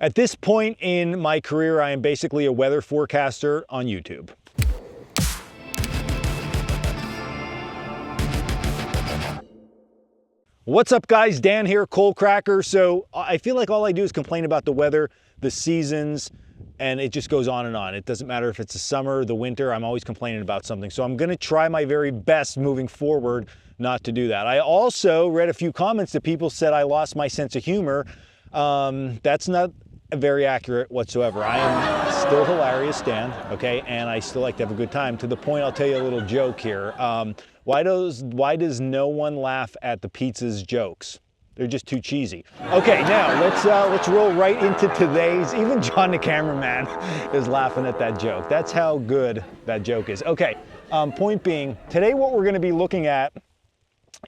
At this point in my career, I am basically a weather forecaster on YouTube. What's up guys, Dan here, Cold Cracker. So I feel like all I do is complain about the weather, the seasons, and it just goes on and on. It doesn't matter if it's the summer, the winter, I'm always complaining about something. So I'm gonna try my very best moving forward not to do that. I also read a few comments that people said I lost my sense of humor. That's not very accurate whatsoever. I am still hilarious, Dan, okay? And I still like to have a good time. To the point, I'll tell you a little joke here. Why does no one laugh at the pizza's jokes? They're just too cheesy. Okay, now let's roll right into today's. Even John the cameraman is laughing at that joke. That's how good that joke is. Okay, point being, today what we're gonna be looking at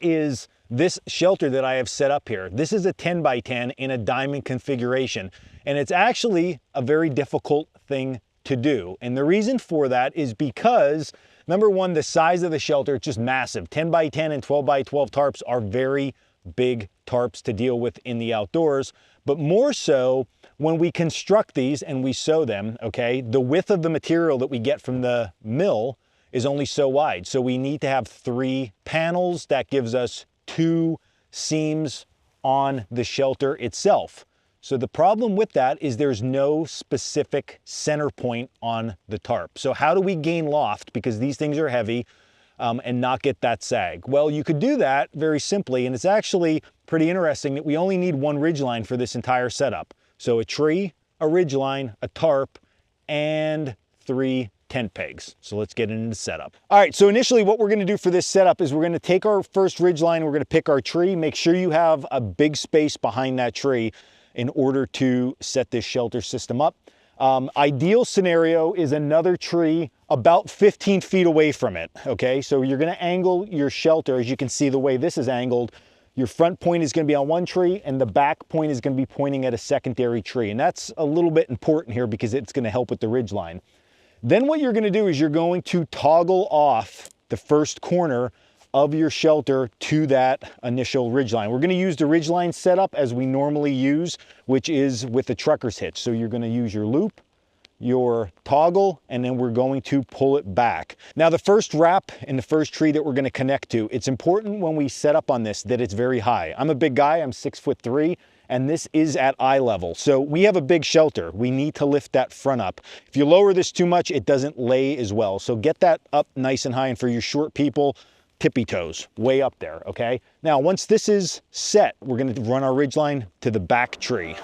is this shelter that I have set up here. This is a 10 by 10 in a diamond configuration. And it's actually a very difficult thing to do. And the reason for that is because, number one, the size of the shelter is just massive. 10 by 10 and 12 by 12 tarps are very big tarps to deal with in the outdoors. But more so, when we construct these and we sew them, okay, the width of the material that we get from the mill is only so wide. So we need to have 3 panels. That gives us 2 seams on the shelter itself. So the problem with that is there's no specific center point on the tarp. So how do we gain loft, because these things are heavy, and not get that sag? Well, you could do that very simply, and it's actually pretty interesting that we only need 1 ridgeline for this entire setup. So a tree, a ridgeline, a tarp, and 3 tent pegs. So let's get into the setup. All right, so initially what we're gonna do for this setup is we're gonna take our first ridgeline, we're gonna pick our tree, make sure you have a big space behind that tree in order to set this shelter system up. Ideal scenario is another tree about 15 feet away from it, okay? So you're gonna angle your shelter, as you can see the way this is angled. Your front point is gonna be on one tree and the back point is gonna be pointing at a secondary tree. And that's a little bit important here because it's gonna help with the ridgeline. Then what you're gonna do is you're going to toggle off the first corner of your shelter to that initial ridgeline. We're gonna use the ridgeline setup as we normally use, which is with the trucker's hitch. So you're gonna use your loop, your toggle, and then we're going to pull it back. Now the first wrap in the first tree that we're gonna connect to, it's important when we set up on this that it's very high. I'm a big guy, I'm 6'3", and this is at eye level. So we have a big shelter. We need to lift that front up. If you lower this too much, it doesn't lay as well. So get that up nice and high, and for your short people, tippy toes, way up there, okay? Now, once this is set, we're gonna run our ridgeline to the back tree.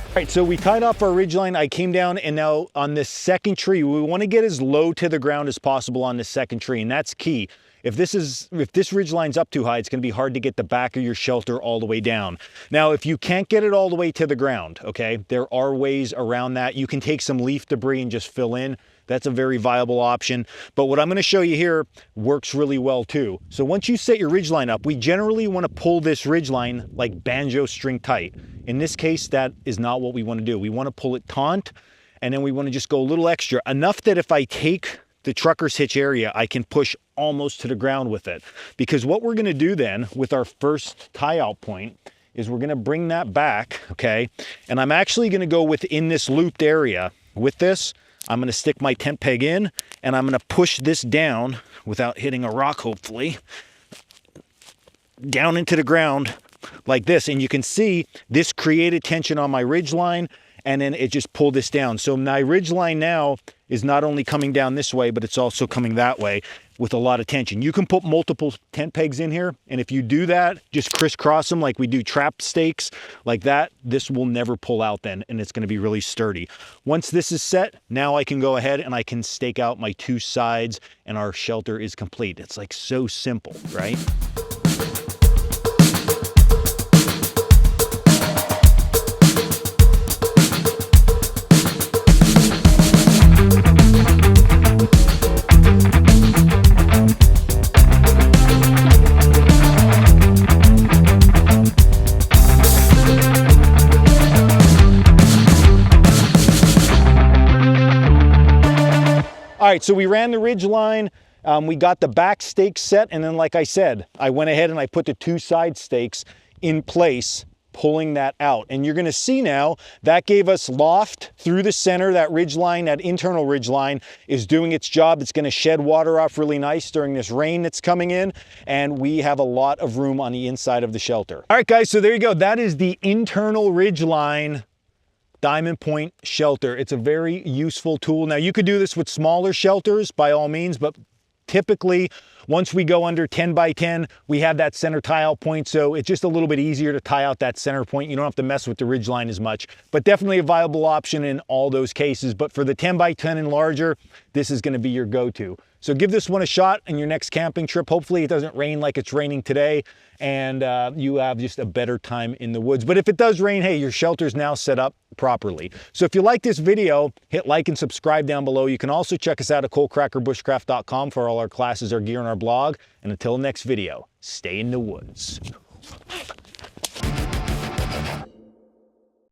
All right, so we tied off our ridgeline. I came down, and now on this second tree, we wanna get as low to the ground as possible on this second tree, and that's key. If this ridgeline's up too high, it's gonna be hard to get the back of your shelter all the way down. Now, if you can't get it all the way to the ground, okay, there are ways around that. You can take some leaf debris and just fill in. That's a very viable option. But what I'm gonna show you here works really well too. So once you set your ridgeline up, we generally wanna pull this ridgeline like banjo string tight. In this case, that is not what we wanna do. We wanna pull it taut, and then we wanna just go a little extra, enough that if I take the trucker's hitch area, I can push almost to the ground with it. Because what we're gonna do then with our first tie out point is we're gonna bring that back, okay? And I'm actually gonna go within this looped area. With this, I'm gonna stick my tent peg in, and I'm gonna push this down without hitting a rock, hopefully, down into the ground like this. And you can see this created tension on my ridgeline, and then it just pulled this down. So my ridgeline now is not only coming down this way, but it's also coming that way with a lot of tension. You can put multiple tent pegs in here, and if you do that, just crisscross them like we do trap stakes like that, this will never pull out then, and it's gonna be really sturdy. Once this is set, now I can go ahead and I can stake out my 2 sides, and our shelter is complete. It's like so simple, right? All right, so we ran the Ridgeline. We got the back stakes set, and then like I said, I went ahead and I put the 2 side stakes in place, pulling that out. And you're gonna see now that gave us loft through the center. That ridgeline, that internal ridgeline is doing its job. It's gonna shed water off really nice during this rain that's coming in. And we have a lot of room on the inside of the shelter. All right, guys, so there you go. That is the internal ridgeline diamond point shelter. It's a very useful tool. Now you could do this with smaller shelters by all means, but typically, once we go under 10 by 10, we have that center tie-out point, so it's just a little bit easier to tie out that center point. You don't have to mess with the ridgeline as much, but definitely a viable option in all those cases. But for the 10 by 10 and larger, this is gonna be your go-to. So give this one a shot on your next camping trip. Hopefully it doesn't rain like it's raining today, and you have just a better time in the woods. But if it does rain, hey, your shelter's now set up properly. So if you like this video, hit like and subscribe down below. You can also check us out at coalcrackerbushcraft.com for all our classes, our gear, and our blog. And until the next video, stay in the woods.